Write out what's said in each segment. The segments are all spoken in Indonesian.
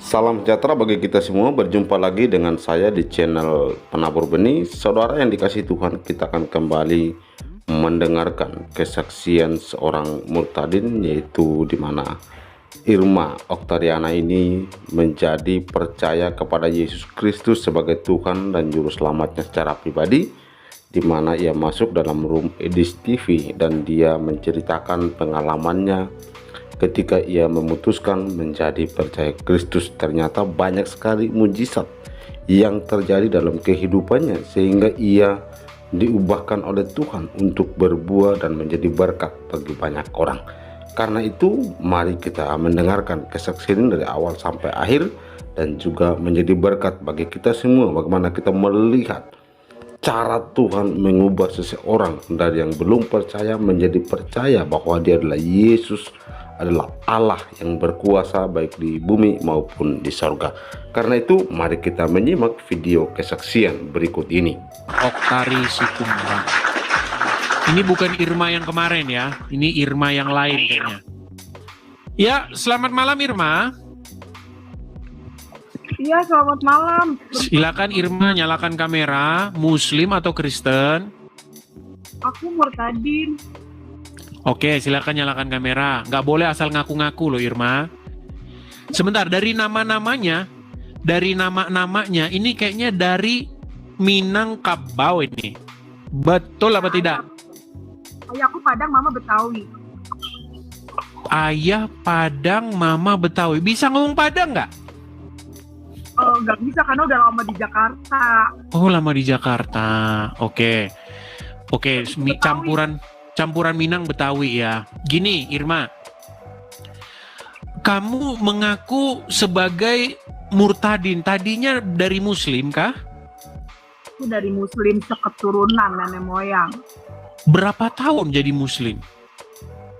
Salam sejahtera bagi kita semua. Berjumpa lagi dengan saya di channel Penabur Benih. Saudara yang dikasihi Tuhan, kita akan kembali mendengarkan kesaksian seorang murtadin, yaitu di mana Irma Oktariana ini menjadi percaya kepada Yesus Kristus sebagai Tuhan dan Juru Selamatnya secara pribadi, di mana ia masuk dalam room Edis TV dan dia menceritakan pengalamannya ketika ia memutuskan menjadi percaya Kristus. Ternyata banyak sekali mujizat yang terjadi dalam kehidupannya sehingga ia diubahkan oleh Tuhan untuk berbuah dan menjadi berkat bagi banyak orang. Karena itu mari kita mendengarkan kesaksian dari awal sampai akhir dan juga menjadi berkat bagi kita semua, bagaimana kita melihat cara Tuhan mengubah seseorang dari yang belum percaya menjadi percaya bahwa dia adalah Yesus, adalah Allah yang berkuasa baik di bumi maupun di sorga. Karena itu mari kita menyimak video kesaksian berikut ini. Oktari Sikumorang. Ini bukan Irma yang kemarin ya, ini Irma yang lain kayaknya. Ya, selamat malam Irma. Iya, selamat malam. Silakan Irma, nyalakan kamera. Muslim atau Kristen? Aku murtadin. Oke, silakan nyalakan kamera. Nggak boleh asal ngaku-ngaku loh Irma. Sebentar, dari nama-namanya, ini kayaknya dari Minangkabau ini. Betul apa tidak? Ayah aku Padang, Mama Betawi. Ayah Padang, Mama Betawi. Bisa ngomong Padang nggak? Nggak bisa karena udah lama di Jakarta. Oh, lama di Jakarta. Oke. Campuran Minang Betawi ya. Gini, Irma. Kamu mengaku sebagai murtadin. Tadinya dari Muslim kah? Aku dari Muslim seketurunan nenek moyang. Berapa tahun jadi Muslim?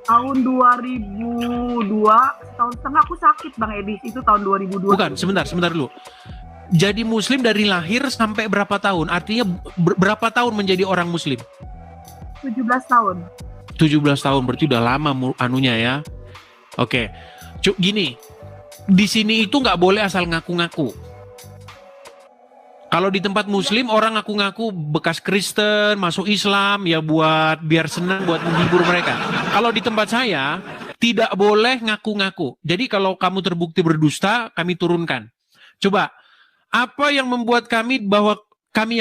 Tahun 2002, tahun setengah aku sakit Bang Edis. Itu tahun 2002. Bukan, sebentar dulu. Jadi Muslim dari lahir sampai berapa tahun? Artinya berapa tahun menjadi orang Muslim? 17 tahun. 17 tahun, berarti udah lama anunya ya. Oke, gini, di sini itu nggak boleh asal ngaku-ngaku. Kalau di tempat Muslim orang ngaku-ngaku bekas Kristen, masuk Islam ya biar senang, buat menghibur mereka. Kalau di tempat saya tidak boleh ngaku-ngaku. Jadi kalau kamu terbukti berdusta, kami turunkan. Coba, apa yang membuat kami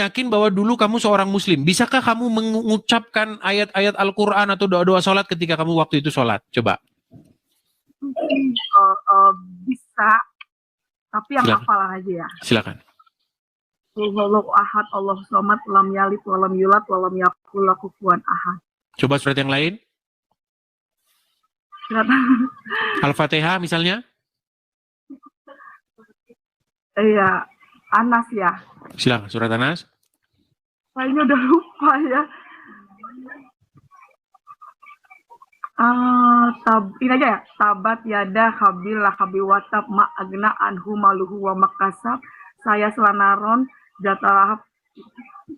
yakin bahwa dulu kamu seorang Muslim? Bisakah kamu mengucapkan ayat-ayat Al-Quran atau doa-doa sholat ketika kamu waktu itu sholat? Coba. Bisa, tapi yang hafal aja ya. Silakan. Allahu ahad, Allahu somad, lam yalid walam yulad walam yakul lahu kufuwan ahad. Coba surat yang lain. Al-Fatihah misalnya. Iya, Anas ya. Silakan surat Anas. Kayaknya udah lupa ya. Ini aja ya. Tabat yada habil lah habil watab ma agna anhu maluhu wa makasab. Saya selanaron jatah.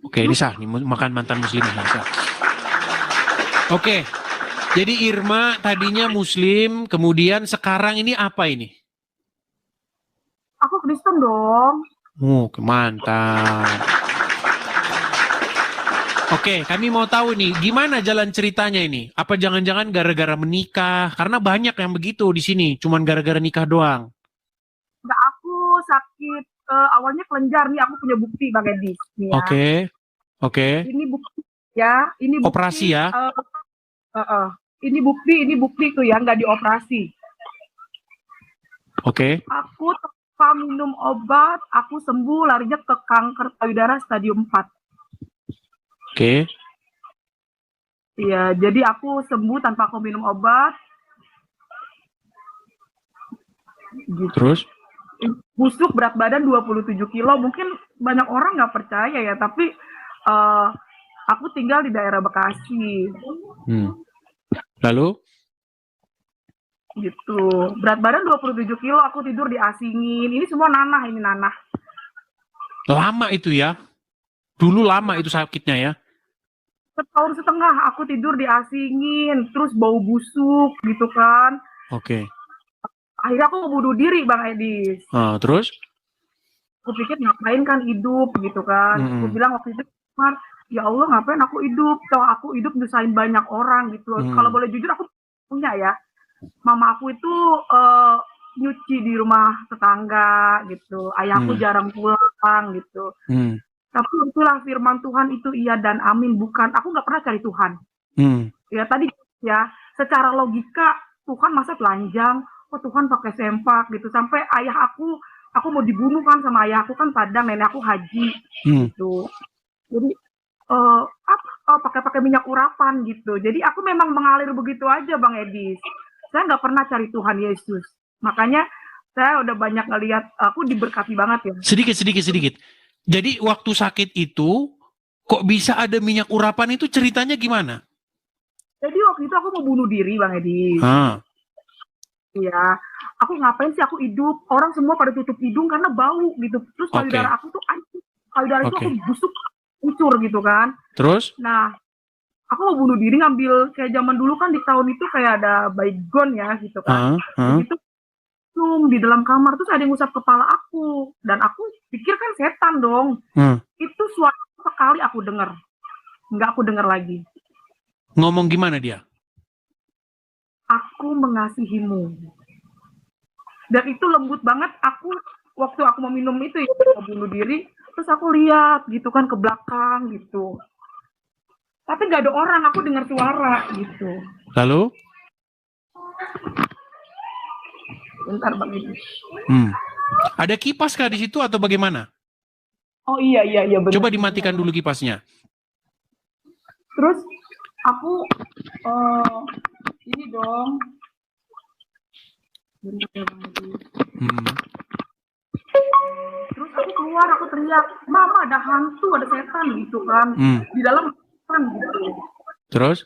Oke, ini sah nih, makan mantan Muslim sah. Oke. Jadi Irma tadinya Muslim, kemudian sekarang ini apa ini? Aku Kristen dong. Mantap. Oke, kami mau tahu nih, gimana jalan ceritanya ini? Apa jangan-jangan gara-gara menikah? Karena banyak yang begitu di sini, cuman gara-gara nikah doang. Enggak, aku sakit. Awalnya kelenjar nih, aku punya bukti Bang Edi. Ya. Oke. Ini bukti ya, ini bukti. Operasi ya? Ini bukti tuh ya, nggak dioperasi. Oke. Aku tanpa minum obat, aku sembuh, larinya ke kanker payudara stadium 4. Oke. Iya, jadi aku sembuh tanpa aku minum obat. Gitu. Terus? Busuk, berat badan 27 kilo. Mungkin banyak orang nggak percaya ya, tapi aku tinggal di daerah Bekasi. Lalu? Gitu. Berat badan 27 kilo, aku tidur diasingin. Ini semua nanah, ini nanah. Lama itu ya? Dulu lama itu sakitnya ya? Setahun setengah aku tidur diasingin, terus bau busuk gitu kan. Oke. Akhirnya aku mau bunuh diri Bang Edis. Terus? Aku pikir ngapain kan hidup gitu kan. Aku bilang waktu itu, Mar, ya Allah ngapain aku hidup, kalau aku hidup nyusahin banyak orang gitu. Kalau boleh jujur aku punya ya, mama aku itu nyuci di rumah tetangga gitu, ayahku jarang pulang gitu. Tapi itulah firman Tuhan itu iya dan amin, bukan, aku nggak pernah cari Tuhan. Ya tadi ya, secara logika Tuhan masa telanjang, kok Tuhan pakai sempak gitu, sampai ayah aku mau dibunuh kan sama ayah aku kan Padang, nenek aku haji gitu. Jadi pakai minyak urapan gitu. Jadi aku memang mengalir begitu aja Bang Edis. Saya nggak pernah cari Tuhan Yesus. Makanya saya udah banyak ngelihat, aku diberkati banget ya. Sedikit. Jadi waktu sakit itu kok bisa ada minyak urapan, itu ceritanya gimana? Jadi waktu itu aku mau bunuh diri Bang Edis. Iya, aku ngapain sih aku hidup? Orang semua pada tutup hidung karena bau gitu. Terus payudara aku tuh hancur. Payudara itu aku busuk, hancur gitu kan. Terus? Nah, aku mau bunuh diri ngambil kayak zaman dulu kan di tahun itu kayak ada baygon ya gitu kan. Begitu di dalam kamar terus ada yang ngusap kepala aku dan aku pikir kan setan dong. Itu suara sekali aku dengar. Enggak aku dengar lagi. Ngomong gimana dia? Aku mengasihimu. Dan itu lembut banget. Waktu aku mau minum itu ya, mau bunuh diri, terus aku lihat gitu kan ke belakang gitu. Tapi nggak ada orang, aku dengar suara gitu. Lalu? Bentar Bang Edi. Ada kipas kah di situ atau bagaimana? Oh iya benar. Coba dimatikan dulu kipasnya. Terus aku ini dong. Terus aku keluar, aku teriak, Mama ada hantu, ada setan gitu kan. Di dalam kan gitu. Terus?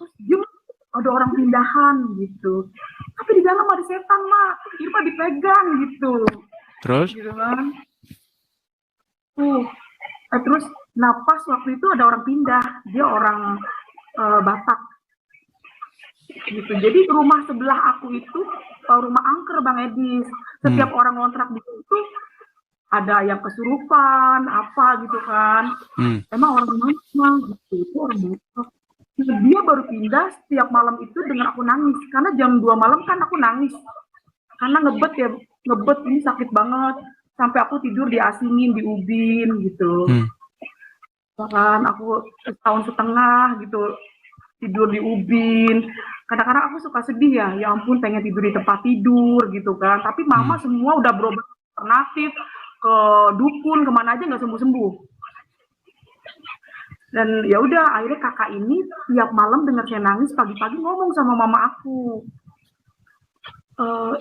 Ada orang pindahan gitu. Tapi di dalam ada setan, Mak. Irma dipegang gitu. Terus? Gitu kan. Terus napas waktu itu ada orang pindah. Dia orang Batak. Gitu. Jadi rumah sebelah aku itu rumah angker Bang Edis. Setiap orang ngontrak di situ ada yang kesurupan, apa gitu kan. Emang orang mana gitu. Itu orang Batak. Dia baru pindah setiap malam itu dengan aku nangis. Karena jam 2 malam kan aku nangis. Karena ngebet ini sakit banget. Sampai aku tidur diasingin, di ubin gitu. Bahkan aku setahun setengah gitu tidur di ubin. Kadang-kadang aku suka sedih ya ampun pengen tidur di tempat tidur gitu kan. Tapi mama semua udah berobat alternatif, ke dukun, kemana aja nggak sembuh-sembuh. Dan ya udah akhirnya kakak ini tiap malam dengar saya nangis pagi-pagi ngomong sama mama aku,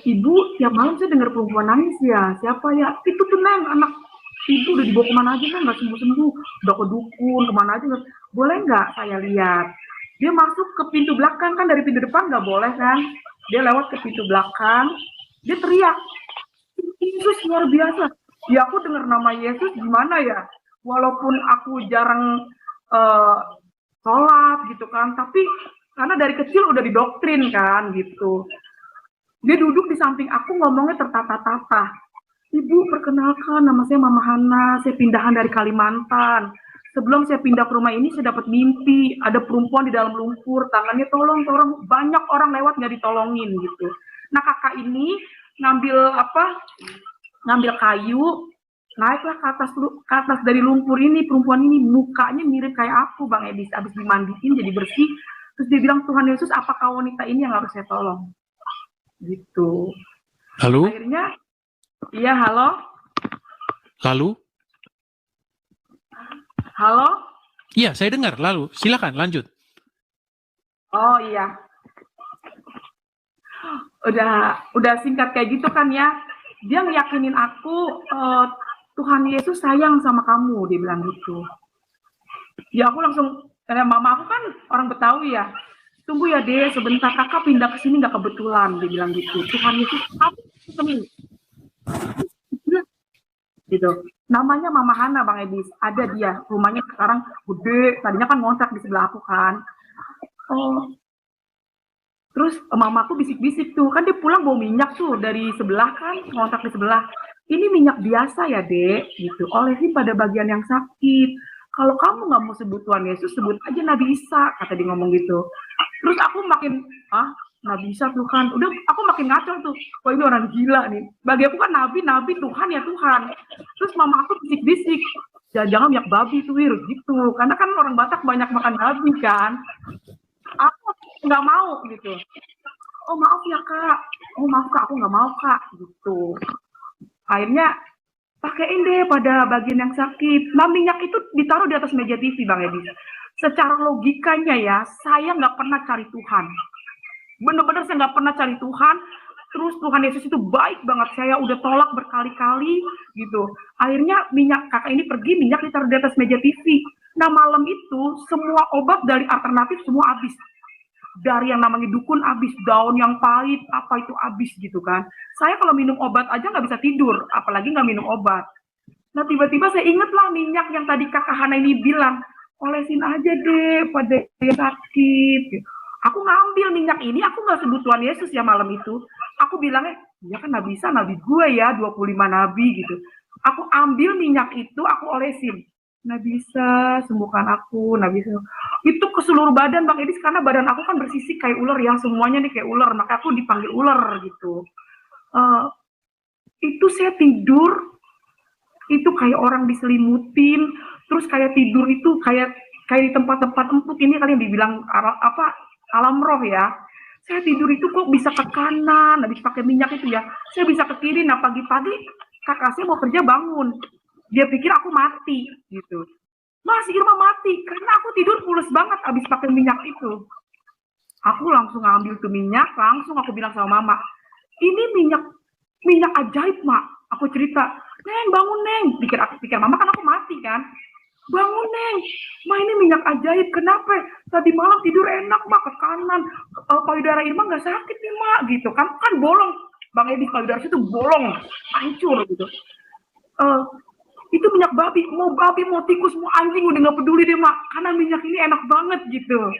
Ibu tiap malam saya dengar perempuan nangis ya, siapa ya? Itu tuh Neng, anak ibu udah dibawa kemana aja Neng, nggak sembuh-sembuh, udah ke dukun, kemana aja nggak, boleh nggak saya lihat? Dia masuk ke pintu belakang, kan dari pintu depan nggak boleh kan, dia lewat ke pintu belakang, dia teriak, Yesus luar biasa. Ya aku dengar nama Yesus gimana ya, walaupun aku jarang sholat gitu kan, tapi karena dari kecil udah didoktrin kan gitu. Dia duduk di samping aku ngomongnya tertata-tata. Ibu perkenalkan, nama saya Mama Hana, saya pindahan dari Kalimantan. Sebelum saya pindah ke rumah ini saya dapat mimpi, ada perempuan di dalam lumpur, tangannya tolong, banyak orang lewat nggak ditolongin gitu. Nah kakak ini ngambil kayu, naiklah ke atas dari lumpur ini, perempuan ini mukanya mirip kayak aku Bang Edis, abis dimandiin jadi bersih, terus dia bilang, Tuhan Yesus apakah wanita ini yang harus saya tolong? Gitu. Lalu? Akhirnya, iya halo? Lalu? Halo? Iya, saya dengar. Lalu, silakan lanjut. Oh iya. Udah singkat kayak gitu kan ya. Dia ngeyakinin aku, Tuhan Yesus sayang sama kamu, dia bilang gitu. Ya aku langsung, mama aku kan orang Betawi ya. Tunggu ya Deh, sebentar kakak pindah ke sini nggak kebetulan, dia bilang gitu. Tuhan Yesus kamu gitu. Namanya Mama Hana Bang Edis, ada dia, rumahnya sekarang gede, tadinya kan ngontrak di sebelah aku kan. Terus mamaku bisik-bisik tuh, kan dia pulang bawa minyak tuh dari sebelah kan, ngontrak di sebelah. Ini minyak biasa ya dek, gitu. Olesin pada bagian yang sakit. Kalau kamu nggak mau sebut Tuhan Yesus, sebut aja Nabi Isa, kata dia ngomong gitu. Terus aku makin, Nabi Isa Tuhan. Udah, aku makin ngaco tuh. Wah ini orang gila nih. Bagi aku kan Nabi, Tuhan ya Tuhan. Terus mama aku bisik-bisik, jangan-jangan minyak babi tuh Wir, gitu. Karena kan orang Batak banyak makan babi kan. Aku nggak mau gitu. Oh maaf ya kak, oh maaf kak, aku nggak mau kak, gitu. Akhirnya pakein deh pada bagian yang sakit. Nah minyak itu ditaruh di atas meja TV Bang Edi. Secara logikanya ya, saya nggak pernah cari Tuhan. Bener-bener saya nggak pernah cari Tuhan. Terus Tuhan Yesus itu baik banget. Saya udah tolak berkali-kali gitu. Akhirnya minyak kakak ini pergi, minyak ditaruh di atas meja TV. Nah malam itu semua obat dari alternatif semua habis. Dari yang namanya dukun habis, daun yang pahit apa itu habis gitu kan. Saya kalau minum obat aja nggak bisa tidur, apalagi nggak minum obat. Nah tiba-tiba saya inget lah minyak yang tadi kakak Hana ini bilang, olesin aja deh pada yang sakit. Aku ngambil minyak ini, aku nggak sebut Tuhan Yesus ya malam itu. Aku bilangnya, ya kan Nabi Isa, Nabi gue ya, 25 Nabi gitu. Aku ambil minyak itu, aku olesin. Nabi Isa, sembuhkan aku, Nabi Isa. Itu ke seluruh badan Bang Edis, karena badan aku kan bersisik kayak ular ya, semuanya nih kayak ular, maka aku dipanggil ular gitu. Itu saya tidur, itu kayak orang diselimutin, terus kayak tidur itu kayak di tempat-tempat empuk ini kalian dibilang alam roh ya. Saya tidur itu kok bisa ke kanan, habis pakai minyak itu ya. Saya bisa ke kiri. Nah pagi-pagi kakak saya mau kerja bangun, dia pikir aku mati gitu. Mas Irma mati karena aku tidur pules banget habis pakai minyak itu. Aku langsung ngambil tuh minyak, langsung aku bilang sama mama, ini minyak ajaib mak. Aku cerita, Neng bangun Neng. Pikir mama kan aku mati kan. Bangun Neng, ma ini minyak ajaib. Kenapa? Tadi malam tidur enak mak, ke kanan. Payudara Irma nggak sakit nih mak gitu kan bolong. Bang Edi payudara itu bolong, hancur gitu. Itu minyak babi mau tikus mau anjing udah nggak peduli deh mak, karena minyak ini enak banget gitu.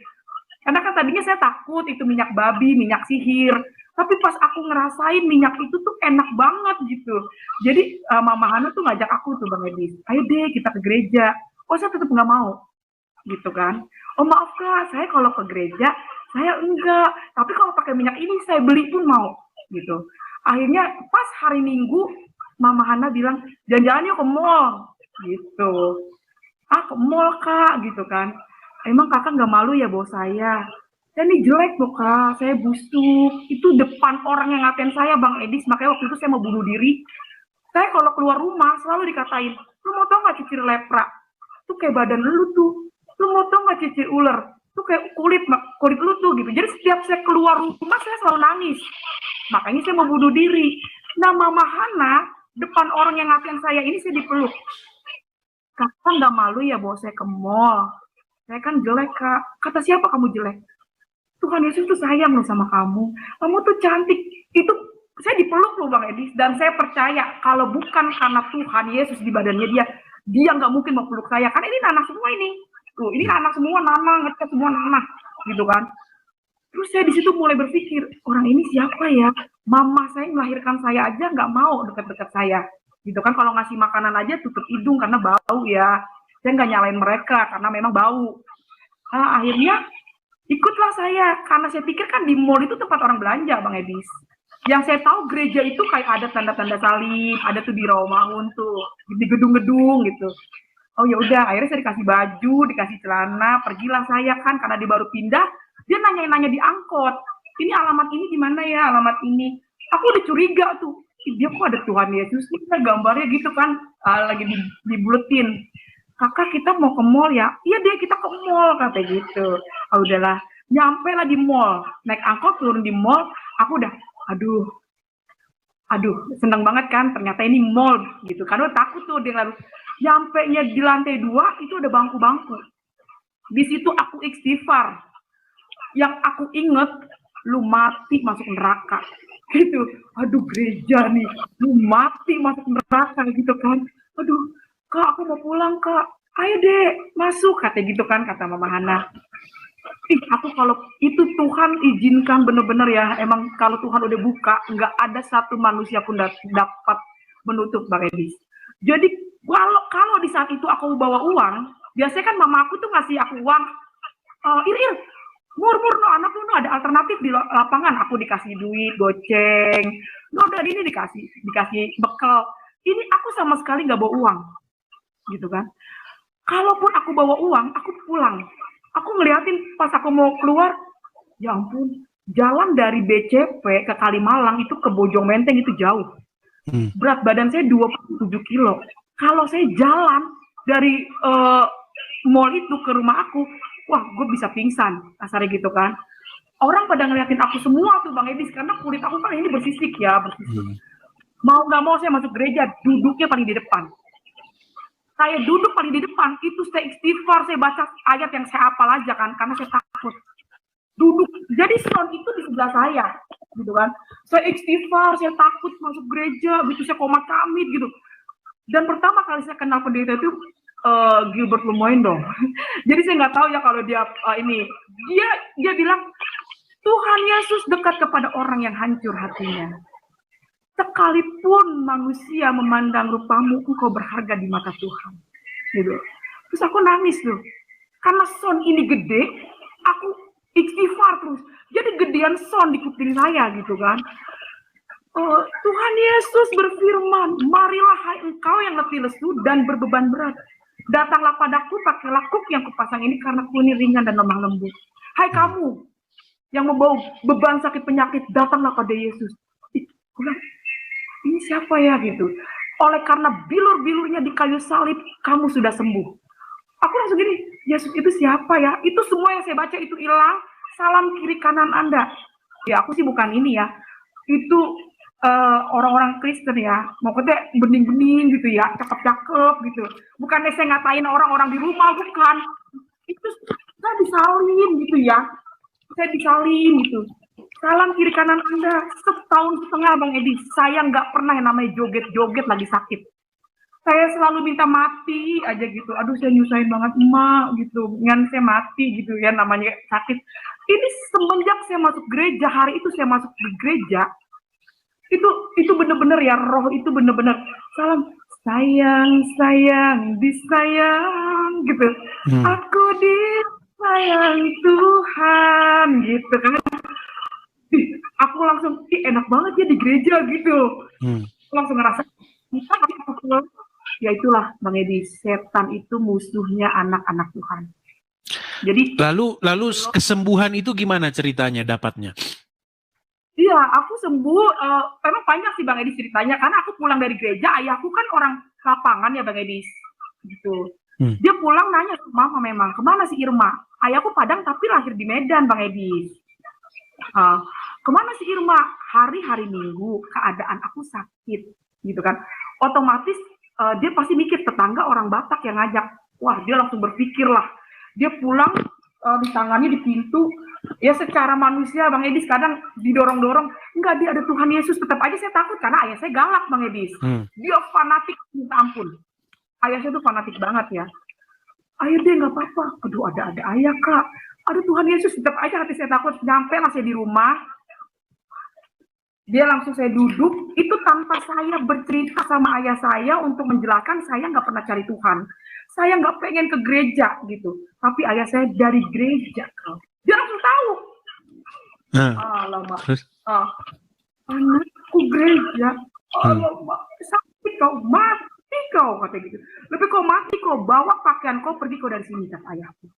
Karena kan tadinya saya takut itu minyak babi, minyak sihir, tapi pas aku ngerasain minyak itu tuh enak banget gitu. Jadi Mama Hana tuh ngajak aku tuh Bang Edi, ayo deh kita ke gereja. Oh saya tetap nggak mau gitu kan. Oh maaf kak, saya kalau ke gereja saya enggak, tapi kalau pakai minyak ini saya beli pun mau gitu. Akhirnya pas hari Minggu Mama Hana bilang, jalan-jalan yuk ke mall, gitu. Ke mall kak, gitu kan. Emang kakak nggak malu ya bawa saya? Saya ini jelek loh kak, saya busuk. Itu depan orang yang ngatain saya Bang Edis, makanya waktu itu saya mau bunuh diri. Saya kalau keluar rumah selalu dikatain, lu mau tau nggak cicir lepra? Tuh kayak badan lu tuh. Lu mau tau nggak cicir ular? Tuh kayak kulit lu tuh gitu. Jadi setiap saya keluar rumah saya selalu nangis. Makanya saya mau bunuh diri. Nah Mama Hana depan orang yang ngatain saya ini saya dipeluk. Kakak nggak malu ya bawa saya ke mall? Saya kan jelek kak. Kata siapa kamu jelek? Tuhan Yesus tuh sayang loh sama kamu. Kamu tuh cantik. Itu saya dipeluk loh Bang Edis. Dan saya percaya kalau bukan karena Tuhan Yesus di badannya dia nggak mungkin mau peluk saya. Karena ini nanah semua ini. Tuh ini anak semua nanah, ngecat semua nanah, gitu kan. Terus saya di situ mulai berpikir, orang ini siapa ya? Mama saya melahirkan saya aja nggak mau dekat-dekat saya. Gitu kan, kalau ngasih makanan aja tutup hidung karena bau ya. Saya nggak nyalain mereka karena memang bau. Nah, akhirnya ikutlah saya, karena saya pikir kan di mall itu tempat orang belanja, Bang Edis. Yang saya tahu gereja itu kayak ada tanda-tanda salib, ada tuh di Rawamangun tuh, di gedung-gedung gitu. Oh ya udah, akhirnya saya dikasih baju, dikasih celana, pergilah saya kan karena dia baru pindah. Dia nanya-nanya di angkot, ini alamat ini di mana ya, alamat ini. Aku udah curiga tuh, dia kok ada Tuhan Yesus, ini gambarnya gitu kan, lagi dibuletin. Kakak kita mau ke mall ya? Iya deh kita ke mall, kata gitu. Oh udahlah, nyampe lah di mall, naik angkot turun di mall, aku udah, aduh, seneng banget kan, ternyata ini mall gitu. Karena takut tuh dia lalu, nyampenya di lantai 2 itu ada bangku-bangku. Di situ aku istighfar. Yang aku inget, lu mati masuk neraka. Gitu. Aduh gereja nih, lu mati masuk neraka gitu kan. Aduh, kak aku mau pulang kak. Ayo deh, masuk, kata gitu kan, kata Mama Hana. Aku kalau itu Tuhan izinkan bener-bener ya, emang kalau Tuhan udah buka, nggak ada satu manusia pun dapat menutup, Bang Edi. Jadi kalau di saat itu aku bawa uang, biasanya kan mama aku tuh ngasih aku uang, Ir, mur, no, anak lu no, ada alternatif di lapangan, aku dikasih duit, goceng, no, dari ini dikasih bekal. Ini aku sama sekali nggak bawa uang, gitu kan. Kalaupun aku bawa uang, aku pulang. Aku ngeliatin pas aku mau keluar, ya ampun, jalan dari BCP ke Kalimalang itu ke Bojong Menteng itu jauh. Berat badan saya 27 kilo. Kalau saya jalan dari mall itu ke rumah aku, wah gue bisa pingsan, kasarnya gitu kan. Orang pada ngeliatin aku semua tuh Bang Edis, karena kulit aku kan ini bersisik ya, bersisik. Mau nggak mau saya masuk gereja, duduknya paling di depan. Saya duduk paling di depan, itu saya istighfar, saya baca ayat yang saya hafal aja kan, karena saya takut. Duduk, jadi sound itu di sebelah saya, gitu kan. Saya istighfar, saya takut masuk gereja, gitu saya komat kamit gitu. Dan pertama kali saya kenal pendeta itu Gilbert Lumoindo. Jadi saya nggak tahu ya kalau dia dia bilang Tuhan Yesus dekat kepada orang yang hancur hatinya. Sekalipun manusia memandang rupamu, engkau berharga di mata Tuhan. Gitu. Terus aku nangis tuh. Karena sound ini gede, aku istighfar terus. Jadi gedean sound di kuping saya gitu kan. Tuhan Yesus berfirman, marilah hai engkau yang letih lesu dan berbeban berat. Datanglah padaku, pakailah kuk yang kupasang ini karena ku ini ringan dan lemah lembut. Hai kamu yang membawa beban sakit penyakit, datanglah pada Yesus. Ini siapa ya gitu. Oleh karena bilur-bilurnya di kayu salib, kamu sudah sembuh. Aku langsung gini, Yesus itu siapa ya? Itu semua yang saya baca itu hilang. Salam kiri kanan Anda. Ya aku sih bukan ini ya. Itu orang-orang Kristen ya. Maksudnya bening-bening gitu ya, cakep-cakep gitu. Bukannya saya ngatain orang-orang di rumah, bukan. Itu saya disalin gitu ya. Saya disalin gitu. Salam kiri kanan Anda, setahun setengah Bang Edi, saya nggak pernah yang namanya joget-joget lagi sakit. Saya selalu minta mati aja gitu, aduh saya nyusahin banget emak gitu, dengan saya mati gitu ya namanya sakit. Ini semenjak saya masuk gereja, hari itu saya masuk di gereja, itu bener-bener ya, roh itu bener-bener, salam, sayang, disayang gitu, aku disayang Tuhan gitu kan. Aku langsung enak banget ya di gereja gitu. Langsung ngerasa ya itulah Bang Edi, setan itu musuhnya anak-anak Tuhan. Jadi lalu kesembuhan itu gimana ceritanya dapatnya? Iya, aku sembuh. Memang banyak sih Bang Edi ceritanya, karena aku pulang dari gereja, ayahku kan orang lapangan ya Bang Edi, gitu. Dia pulang nanya ke mama, memang kemana si Irma? Ayahku Padang tapi lahir di Medan Bang Edi. Kemana si Irma? Hari-hari Minggu keadaan aku sakit gitu kan, otomatis dia pasti mikir tetangga orang Batak yang ngajak. Wah, dia langsung berpikir lah, dia pulang di tangannya di pintu ya, secara manusia Bang Edis kadang didorong-dorong, enggak, dia ada Tuhan Yesus. Tetap aja saya takut karena ayah saya galak Bang Edis. Dia fanatik minta ampun, ayah saya tuh fanatik banget ya. Ayah dia nggak apa-apa, aduh ada ayah Kak, aduh Tuhan Yesus. Tetap aja hati saya takut. Nyampe lah saya di rumah, dia langsung saya duduk, itu tanpa saya bercerita sama ayah saya untuk menjelaskan saya nggak pernah cari Tuhan, saya nggak pengen ke gereja gitu, tapi ayah saya dari gereja, dia langsung tahu. Alamak, anakku gereja, alamak, sakit kau, mati kau, kata gitu. Lebih kau mati kau, bawa pakaian kau, pergi kau dari sini, kata ayahku.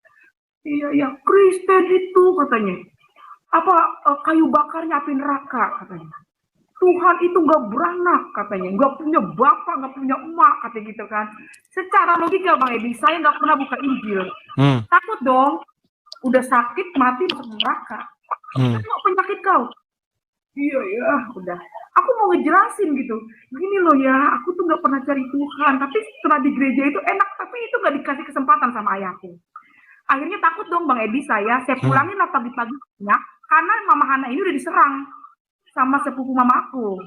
Iya, Kristen itu katanya. Apa kayu bakarnya api neraka katanya. Tuhan itu nggak beranak katanya, nggak punya bapak, nggak punya emak, katanya gitu kan. Secara logika Bang Edi, saya nggak pernah buka Injil. Takut dong, udah sakit mati masuk neraka. Nggak penyakit kau. Iya ya, udah. Aku mau ngejelasin gitu. Gini loh ya, aku tuh nggak pernah cari Tuhan, tapi setelah di gereja itu enak, tapi itu nggak dikasih kesempatan sama ayahku. Akhirnya takut dong Bang Edi, saya pulangin lah pagi-paginya, karena Mama Hana ini udah diserang sama sepupu mama aku.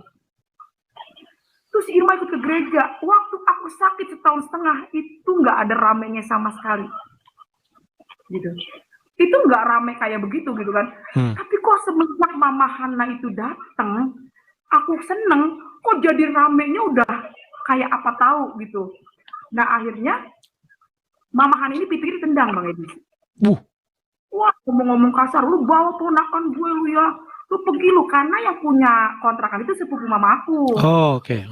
Terus Irma ikut ke gereja. Waktu aku sakit setahun setengah, itu nggak ada ramenya sama sekali. Gitu. itu nggak rame kayak begitu gitu kan. Tapi kok semenjak Mama Hana itu datang, aku seneng, kok jadi ramenya udah kayak apa tahu gitu. Nah akhirnya Mama Hana ini pipi ditendang Bang Edi. Wah, ngomong-ngomong kasar, lu bawa ponakan gue lu ya, lu pergi lu, karena yang punya kontrakan itu sepupu mama aku. Oh, oke.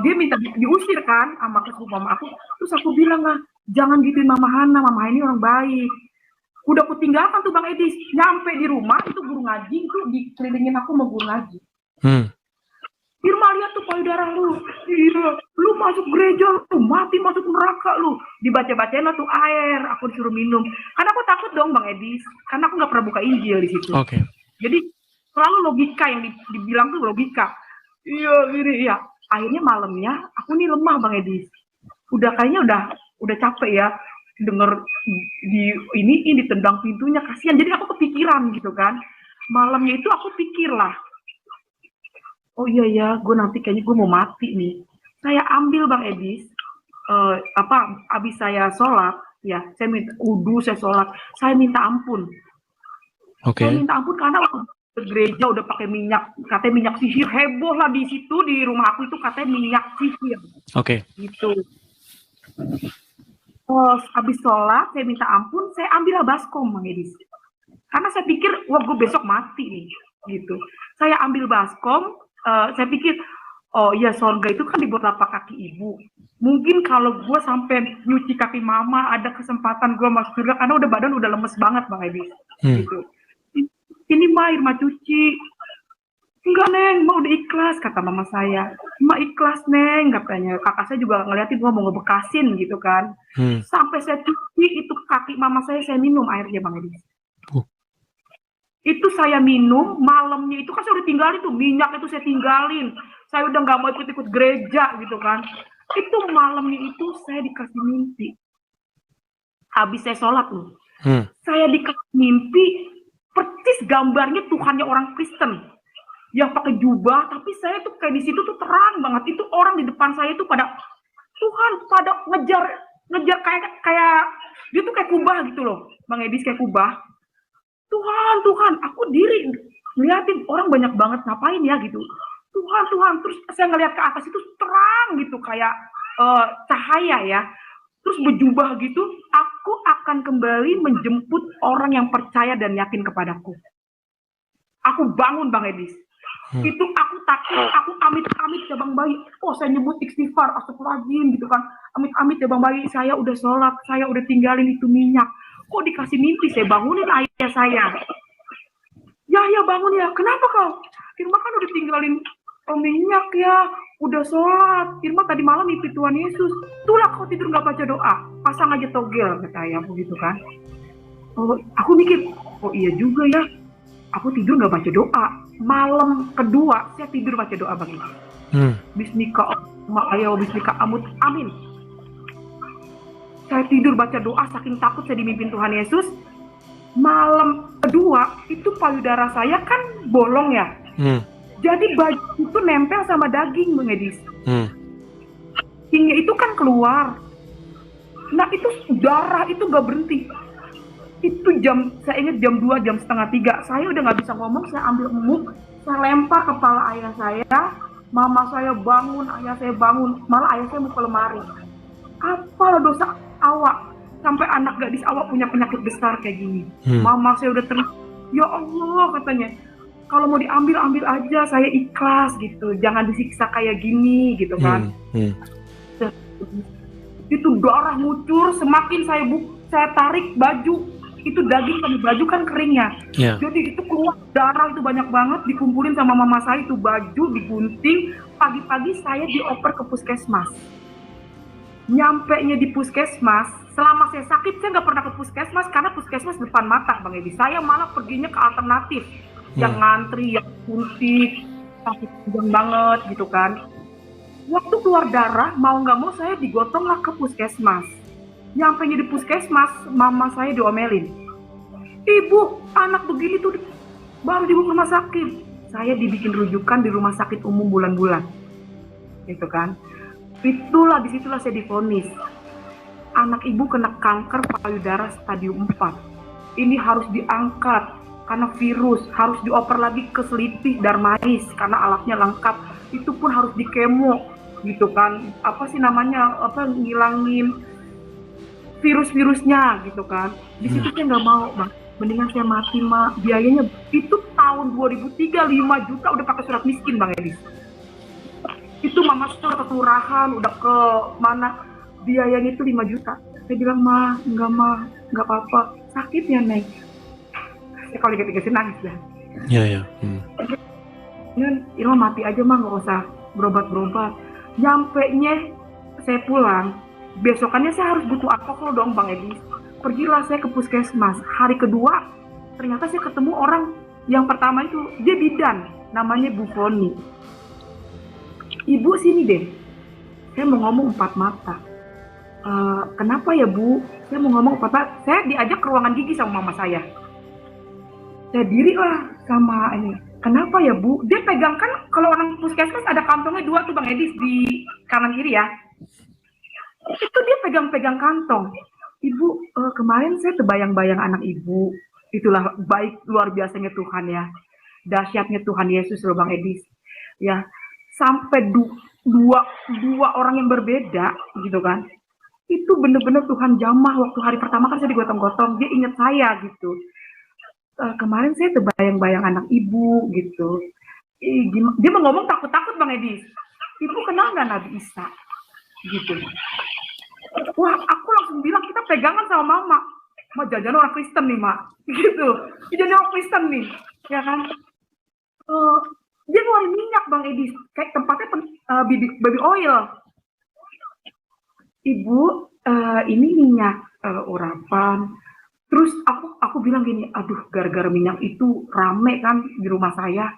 Dia minta diusir kan sama sepupu mama aku. Terus aku bilang lah, jangan gituin Mama Hana ini orang baik. Udah aku tinggalkan tuh Bang Edi, nyampe di rumah itu guru ngaji itu dikelilingin aku sama guru ngaji. Irma lihat tuh payudara lu, iya, lu masuk gereja, lu mati masuk neraka lu. Dibaca-bacain lah tuh air, aku disuruh minum. Karena aku takut dong Bang Edi, karena aku nggak pernah buka Injil di situ. Oke. Jadi selalu logika yang dibilang tuh logika. Iya, ini iya. Akhirnya malamnya aku nih lemah Bang Edi. Kayaknya udah capek ya denger ini ditendang pintunya, kasihan. Jadi aku kepikiran gitu kan. Malamnya itu aku pikir lah, oh iya ya, gue nanti kayaknya gue mau mati nih. Saya ambil Bang Edis, abis saya sholat, ya, saya minta wudu, saya sholat, saya minta ampun. Saya minta ampun karena waktu ke gereja udah pakai minyak, katanya minyak sihir, heboh lah di situ, di rumah aku itu katanya minyak sihir. Gitu. Abis sholat, saya minta ampun, saya ambil baskom Bang Edis. Karena saya pikir, wah gue besok mati nih, gitu. Saya ambil baskom, saya pikir, oh iya sorga itu kan dibuat lapak kaki ibu. Mungkin kalau gue sampai nyuci kaki mama, ada kesempatan gue masuk surga, karena badan udah lemes banget Bang Edi. Gitu. Ini mah cuci. Enggak Neng, mau udah ikhlas, kata mama saya. Ma ikhlas Neng, katanya. Kakak saya juga ngeliatin gue mau ngebekasin gitu kan. Sampai saya cuci itu kaki mama saya minum airnya Bang Edi. Itu saya minum, malamnya itu kan saya udah tinggalin tuh, minyak itu saya tinggalin. Saya udah nggak mau ikut-ikut gereja gitu kan. Itu malamnya itu saya dikasih mimpi. Habis saya sholat loh. Saya dikasih mimpi, persis gambarnya Tuhannya orang Kristen. Yang pakai jubah, tapi saya tuh kayak di situ tuh terang banget. Itu orang di depan saya tuh pada, Tuhan, pada ngejar kayak, dia tuh kayak kubah gitu loh. Bang Edis kayak kubah. Tuhan, aku diri ngeliatin orang banyak banget ngapain ya gitu. Tuhan, terus saya ngeliat ke atas itu terang gitu kayak cahaya ya. Terus berjubah gitu, aku akan kembali menjemput orang yang percaya dan yakin kepadaku. Aku bangun Bang Edis. Itu aku takut, aku amit-amit ya Bang Bayi. Oh saya nyebut istighfar, astagfirullahaladzim gitu kan. Amit-amit ya Bang Bayi, saya udah sholat, saya udah tinggalin itu minyak. Kok dikasih mimpi, saya bangunin ayah saya. Ya bangun ya, kenapa kau? Irma kan udah tinggalin minyak ya, udah sholat. Irma tadi malam mimpi Tuhan Yesus. Itulah kau tidur gak baca doa, pasang aja togel, kata ayah begitu kan. Oh, aku mikir, oh iya juga ya, aku tidur gak baca doa. Malam kedua, saya tidur baca doa Bang. Bismika ma'ayaw, bismika amut, amin. Saya tidur baca doa, saking takut saya dimimpin Tuhan Yesus. Malam kedua, itu payudara saya kan bolong ya. Jadi baju itu nempel sama daging, Bang Edis. Dagingnya itu kan keluar. Nah itu darah itu gak berhenti. Itu saya ingat jam 2, jam setengah 3. Saya udah gak bisa ngomong, saya ambil emuk, saya lempar kepala ayah saya. Mama saya bangun, ayah saya bangun. Malah ayah saya mau ke lemari. Apalah dosa awak, sampai anak gadis awak punya penyakit besar kayak gini. Mama saya udah ya Allah katanya, kalau mau diambil ambil aja, saya ikhlas gitu, jangan disiksa kayak gini gitu kan. Itu darah ngucur, semakin saya tarik baju, itu daging sama baju kan keringnya. Jadi itu keluar darah itu banyak banget, dikumpulin sama mama saya, itu baju digunting. Pagi-pagi saya dioper ke puskesmas. Nyampenya di puskesmas, selama saya sakit saya nggak pernah ke puskesmas karena puskesmas depan mata Bang Edi. Saya malah perginya ke alternatif, yang ngantri, yang suntik, sakit panjang banget gitu kan. Waktu keluar darah, mau nggak mau saya digotonglah ke puskesmas. Nyampenya di puskesmas, mama saya diomelin. Ibu, anak begini tuh baru dibawa ke rumah sakit. Saya dibikin rujukan di rumah sakit umum bulan-bulan, gitu kan. Disitulah saya divonis. anak ibu kena kanker payudara stadium 4. Ini harus diangkat karena virus, harus dioper lagi ke selitih Darmais karena alatnya lengkap. Itu pun harus dikemo gitu kan. Apa sih namanya? Ngilangin virus-virusnya gitu kan. Di situ saya nggak mau, Bang. Mendingan saya mati, Mak. Biayanya itu tahun 2003 5 juta udah pakai surat miskin, Bang Edis. Itu mama saya ke kelurahan, udah ke mana, biayanya itu 5 juta. Saya bilang, Ma, nggak apa-apa. Sakit ya, Neng. Saya kalau ingat-ingat nangis dah. Iya. Irma mati aja, mah, nggak usah berobat-berobat. Nyampenya saya pulang, besokannya saya harus butuh alkohol dong, Bang Edi. Pergilah saya ke puskesmas. Hari kedua, ternyata saya ketemu orang yang pertama itu, dia bidan, namanya Bu Foni. Ibu sini deh, saya mau ngomong 4 mata. Kenapa ya, Bu? Saya mau ngomong 4 mata. Saya diajak ke ruangan gigi sama mama saya. Saya diri lah sama ini. Kenapa ya, Bu? Dia pegang, kan kalau orang puskesmas ada kantongnya 2 tuh, Bang Edis, di kanan kiri ya. Itu dia pegang-pegang kantong. Ibu, kemarin saya terbayang-bayang anak ibu. Itulah baik luar biasanya Tuhan ya. Dahsyatnya Tuhan Yesus loh, Bang Edis. Ya, sampai dua orang yang berbeda gitu kan. Itu bener-bener Tuhan jamah. Waktu hari pertama kan saya digotong-gotong, dia ingat saya gitu. Kemarin saya terbayang-bayang anak ibu gitu. Dia mau ngomong takut-takut, Bang Edis. Ibu kenal nggak Nabi Isa? Gitu. Wah, aku langsung bilang, kita pegangan sama mama. Ma, jajan orang Kristen nih, Ma. Gitu. Jajan orang Kristen nih. Ya kan? Dia ngeluarin minyak, Bang Edis. Kayak tempatnya baby oil. Ibu, ini minyak urapan. Terus aku bilang gini, aduh, gara-gara minyak itu rame kan di rumah saya.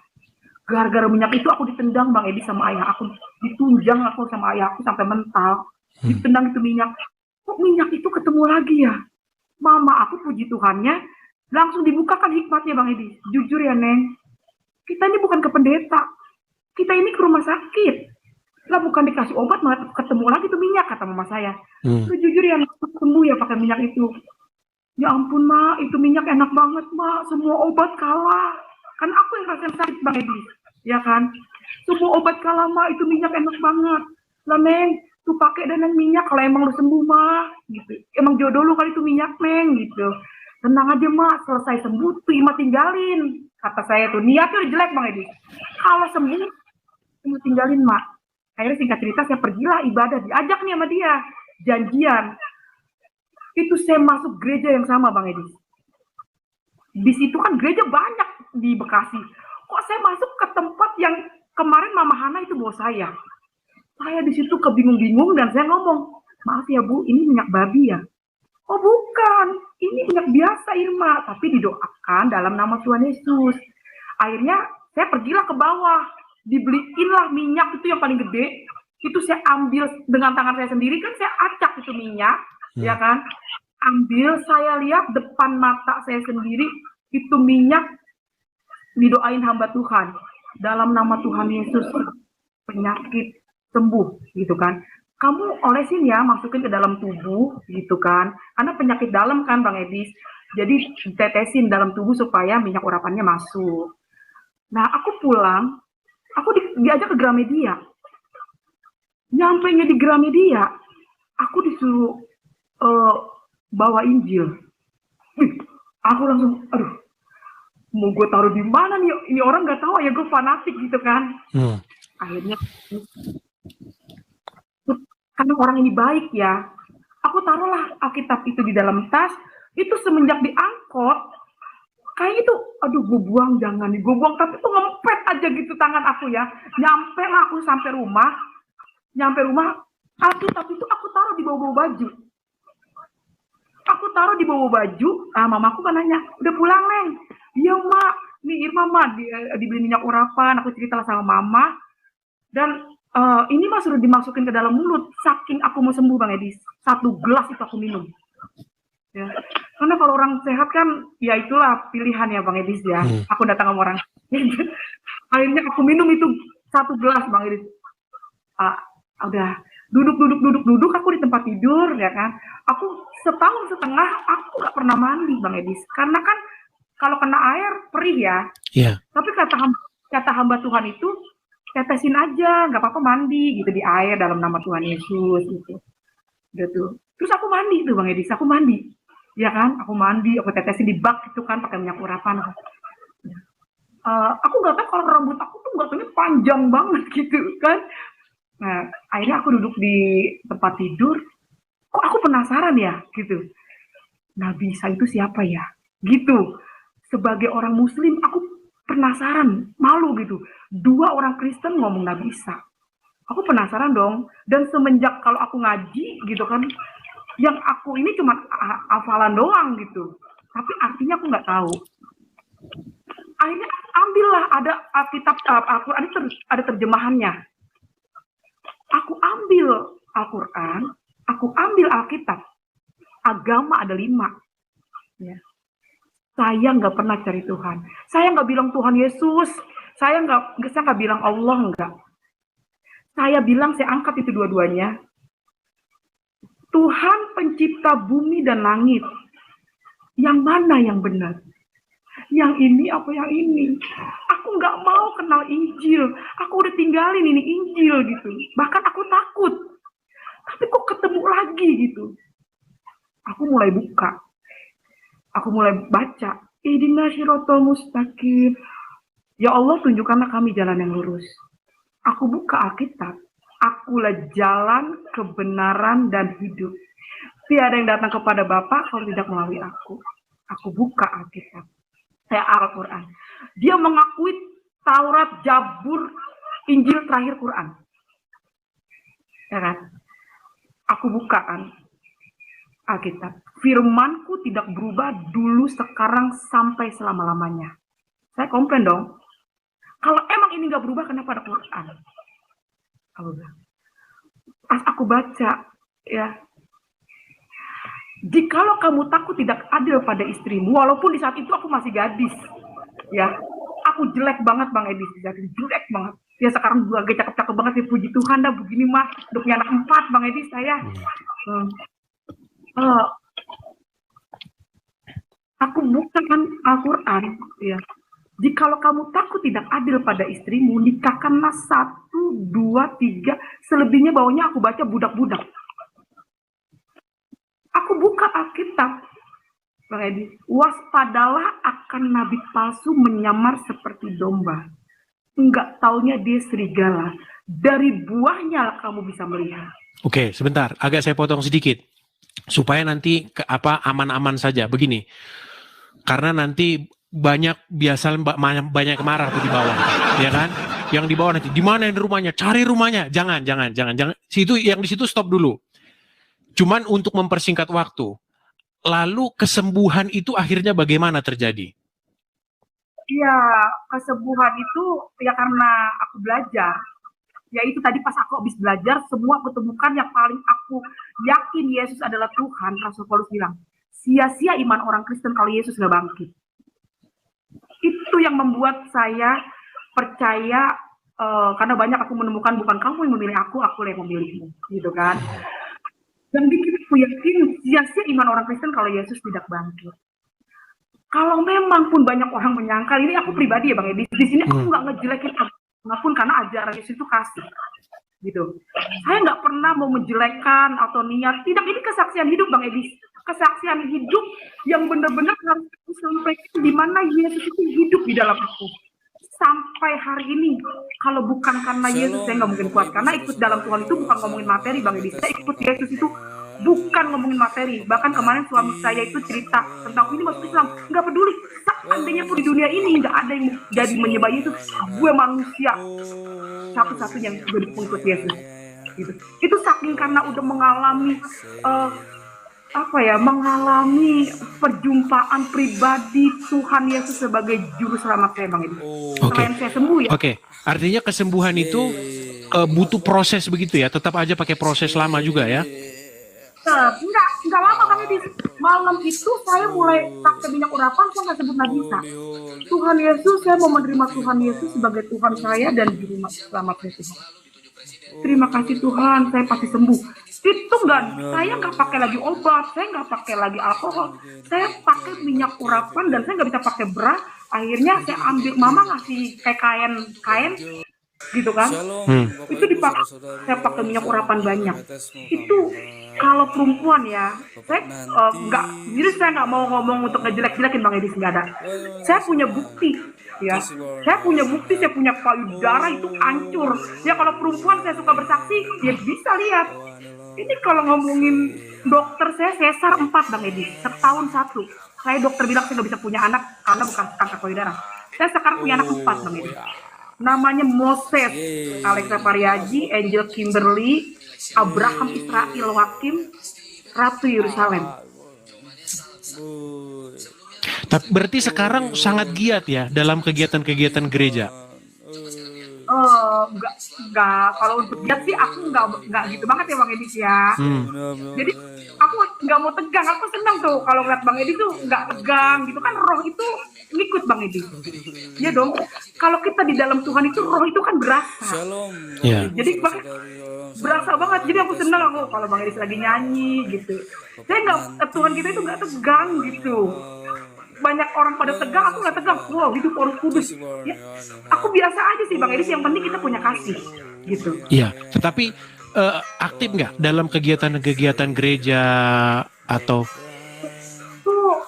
Gara-gara minyak itu aku ditendang, Bang Edi, sama ayah aku. Ditunjang aku sama ayah aku sampai mental. Ditendang itu minyak. Kok minyak itu ketemu lagi ya? Mama aku, puji Tuhannya, langsung dibukakan hikmatnya, Bang Edi. Jujur ya, Neng. Kita ini bukan ke pendeta. Kita ini ke rumah sakit. Lah bukan dikasih obat, malah ketemu lagi tuh minyak, kata mama saya. Jujur ya, sembuh ya pakai minyak itu. Ya ampun, Ma, itu minyak enak banget, Ma. Semua obat kalah. Kan aku yang rasain sakit, Bang Edi. Ya kan? Semua obat kalah, Ma. Itu minyak enak banget. Lah, Neng, tuh pakai dan minyak kalau emang lu sembuh, Ma. Gitu. Emang jodoh lu kali itu minyak, Neng. Gitu. Tenang aja, Ma. Selesai sembuh, tuh Ima tinggalin. Kata saya tuh, niatnya udah jelek, Bang Edi. Kalau sembuh, Ima tinggalin, Ma. Akhirnya singkat cerita, saya pergilah ibadah. Diajak nih sama dia. Janjian. Itu saya masuk gereja yang sama, Bang Edi. Di situ kan gereja banyak di Bekasi. Kok saya masuk ke tempat yang kemarin Mama Hana itu bawa saya. Saya di situ kebingung-bingung dan saya ngomong, maaf ya Bu, ini minyak babi ya? Oh bukan, ini minyak biasa Irma, tapi didoakan dalam nama Tuhan Yesus. Akhirnya saya pergilah ke bawah, dibeliinlah minyak itu yang paling gede. Itu saya ambil dengan tangan saya sendiri, kan saya acak itu minyak. Ya kan, ambil, saya lihat depan mata saya sendiri itu minyak, didoain hamba Tuhan dalam nama Tuhan Yesus, penyakit sembuh gitu kan. Kamu olesin ya, masukin ke dalam tubuh gitu kan, karena penyakit dalam kan, Bang Edis. Jadi ditetesin dalam tubuh supaya minyak urapannya masuk. Nah, aku pulang, aku diajak ke Gramedia. Nyampenya di Gramedia, aku disuruh bawa Injil. Aku langsung, aduh, mau gue taruh di mana nih? Ini orang nggak tahu ya, gue fanatik gitu kan. Akhirnya, karena orang ini baik ya, aku taruhlah Alkitab itu di dalam tas. Itu semenjak diangkut, kayak itu, aduh, gue buang, jangan nih, gue buang, tapi tuh ngempet aja gitu tangan aku ya. Nyampe lah aku sampai rumah, Alkitab itu aku taruh di bawah baju. Aku taruh di bawah baju, mamaku kan nanya, udah pulang, Neng? Iya, Mak. Nih, Irma, Mak, dibeli minyak urapan. Aku cerita sama Mama. Dan ini Mas sudah dimasukin ke dalam mulut. Saking aku mau sembuh, Bang Edis. 1 gelas itu aku minum. Ya. Karena kalau orang sehat kan, ya itulah pilihan ya, Bang Edis ya. Aku datang sama orang. Akhirnya aku minum itu 1 gelas, Bang Edis. Udah duduk aku di tempat tidur ya kan. Aku setahun setengah aku nggak pernah mandi Bang Edis, karena kan kalau kena air perih ya. Iya. Tapi kata hamba Tuhan itu tetesin aja, nggak apa-apa mandi gitu di air dalam nama Tuhan Yesus gitu. Gitu. Terus aku mandi tuh Bang Edis, aku mandi. Ya kan, aku mandi, aku tetesin di bak gitu kan pakai minyak urapan. Aku nggak tahu kalau rambut aku tuh nggak tahu panjang banget gitu kan. Nah, akhirnya aku duduk di tempat tidur, kok aku penasaran ya gitu. Nabi Isa itu siapa ya? Gitu. Sebagai orang Muslim, aku penasaran, malu gitu. Dua orang Kristen ngomong Nabi Isa. Aku penasaran dong. Dan semenjak kalau aku ngaji gitu kan, yang aku ini cuma hafalan doang gitu. Tapi artinya aku nggak tahu. Akhirnya ambillah ada Alkitab, Al-Quran ada terjemahannya. Aku ambil Al-Quran, aku ambil Alkitab. Agama ada 5. Ya. Saya nggak pernah cari Tuhan. Saya nggak bilang Tuhan Yesus. Saya nggak bilang Allah, enggak. Saya bilang, saya angkat itu dua-duanya. Tuhan pencipta bumi dan langit. Yang mana yang benar? Yang ini apa yang ini? Aku nggak mau kenal Injil. Aku udah tinggalin ini Injil gitu. Bahkan aku takut. Tapi kok ketemu lagi gitu. Aku mulai buka. Aku mulai baca. Ihdinas siratal mustaqim. Ya Allah, tunjukkanlah kami jalan yang lurus. Aku buka Alkitab. Akulah jalan, kebenaran, dan hidup. Tiada yang datang kepada Bapa kalau tidak melalui aku. Aku buka Alkitab. Saya Al-Quran. Dia mengakui Taurat, Zabur, Injil, terakhir Quran. Ya kan? Aku buka kan Alkitab. Firmanku tidak berubah dulu, sekarang, sampai selama-lamanya. Saya komplain dong. Kalau emang ini nggak berubah, kenapa ada Quran? Pas aku baca, ya, jikalau kamu takut tidak adil pada istrimu, walaupun di saat itu aku masih gadis, ya, aku jelek banget Bang Edi, jelek banget. Ya sekarang gue agak cakep-cakep banget ya, puji Tuhan dah begini mah, udah punya anak 4 Bang Edi saya. Aku bukan Al-Quran, ya. Jikalau kamu takut tidak adil pada istrimu, nikahkanlah 1, 2, 3, selebihnya bawahnya aku baca budak-budak. Aku buka Alkitab, Bang Edi, waspadalah akan nabi palsu menyamar seperti domba. Enggak taunya dia serigala. Dari buahnya kamu bisa melihat. Oke, sebentar, agak saya potong sedikit supaya nanti aman-aman saja. Begini, karena nanti banyak banyak marah tuh di bawah, ya kan? Yang di bawah nanti di mana yang rumahnya? Cari rumahnya. Jangan. Situ yang di situ stop dulu. Cuman untuk mempersingkat waktu. Lalu kesembuhan itu akhirnya bagaimana terjadi? Iya, kesembuhan itu ya karena aku belajar. Ya itu tadi pas aku habis belajar, semua aku temukan yang paling aku yakin Yesus adalah Tuhan. Rasul Paulus bilang, sia-sia iman orang Kristen kalau Yesus nggak bangkit. Itu yang membuat saya percaya, karena banyak aku menemukan bukan kamu yang memilih aku yang memilihmu, gitu kan. Dan bikin aku yakin sia-sia iman orang Kristen kalau Yesus tidak bangkit. Kalau memang pun banyak orang menyangkal, ini aku pribadi ya Bang Edi, di sini aku nggak ngejelekin apapun karena ajaran Yesus itu kasih, gitu. Saya nggak pernah mau menjelekkan atau niat, tidak, ini kesaksian hidup Bang Edi, kesaksian hidup yang benar-benar harus aku sampaikan di mana Yesus itu hidup di dalam aku. Sampai hari ini, kalau bukan karena Yesus saya nggak mungkin kuat, karena ikut dalam Tuhan itu bukan ngomongin materi Bang Edi, saya ikut Yesus itu bukan ngomongin materi. Bahkan kemarin suami saya itu cerita tentang ini masuk Islam, nggak peduli. Seandainya pun di dunia ini nggak ada yang jadi menyembah Yesus, gue manusia satu-satunya yang jadi pengikut Yesus. Gitu. Itu saking karena udah mengalami mengalami perjumpaan pribadi Tuhan Yesus sebagai juru selamat saya Bang Edi. Selain saya sembuh ya. Oke. Artinya kesembuhan itu butuh proses begitu ya. Tetap aja pakai proses lama juga ya. Enggak lama Bang Edi. Malam itu saya mulai pakai minyak urapan, saya nggak sebut Nabi Isa. Tuhan Yesus, saya mau menerima Tuhan Yesus sebagai Tuhan saya dan juru selamat Yesus. terima kasih Tuhan, saya pasti sembuh. Itu saya nggak pakai lagi obat, saya nggak pakai lagi alkohol, saya pakai minyak urapan dan saya nggak bisa pakai bra. Akhirnya saya ambil, mama ngasih kayak kain gitu kan, itu dipakai, saya pakai minyak urapan banyak. Itu kalau perempuan ya, saya nggak, jadi saya nggak mau ngomong untuk ngejelek-jelekin Bang Edis, nggak ada. Saya punya bukti ya, saya punya bukti, saya punya payudara itu hancur ya. Kalau perempuan saya suka bersaksi, ya bisa lihat. Ini kalau ngomongin dokter, saya sesar 4 Bang Edis, setahun 1. Saya dokter bilang saya nggak bisa punya anak karena bukan kanker payudara. Saya sekarang punya anak 4 Bang Edis. Namanya Moses, Alexa Pariaji, Angel Kimberly, Abraham Israel Wakim, Ratu Yerusalem. Tapi berarti sekarang sangat giat ya dalam kegiatan-kegiatan gereja. Enggak, kalau untuk giat sih aku enggak gitu banget ya Bang Edis ya. Jadi aku nggak mau tegang, aku senang tuh kalau ngeliat Bang Edi tuh nggak tegang gitu kan, roh itu ngikut Bang Edi. Iya dong, kalau kita di dalam Tuhan itu roh itu kan berasa. Yeah. Jadi berasa banget, jadi aku senang aku kalau Bang Edi lagi nyanyi gitu. Saya nggak, Tuhan kita itu nggak tegang gitu. Banyak orang pada tegang, aku nggak tegang. Wow, hidup Roh Kudus. Ya, aku biasa aja sih Bang Edi, yang penting kita punya kasih gitu. Iya, tetapi aktif nggak dalam kegiatan-kegiatan gereja atau? Tuh,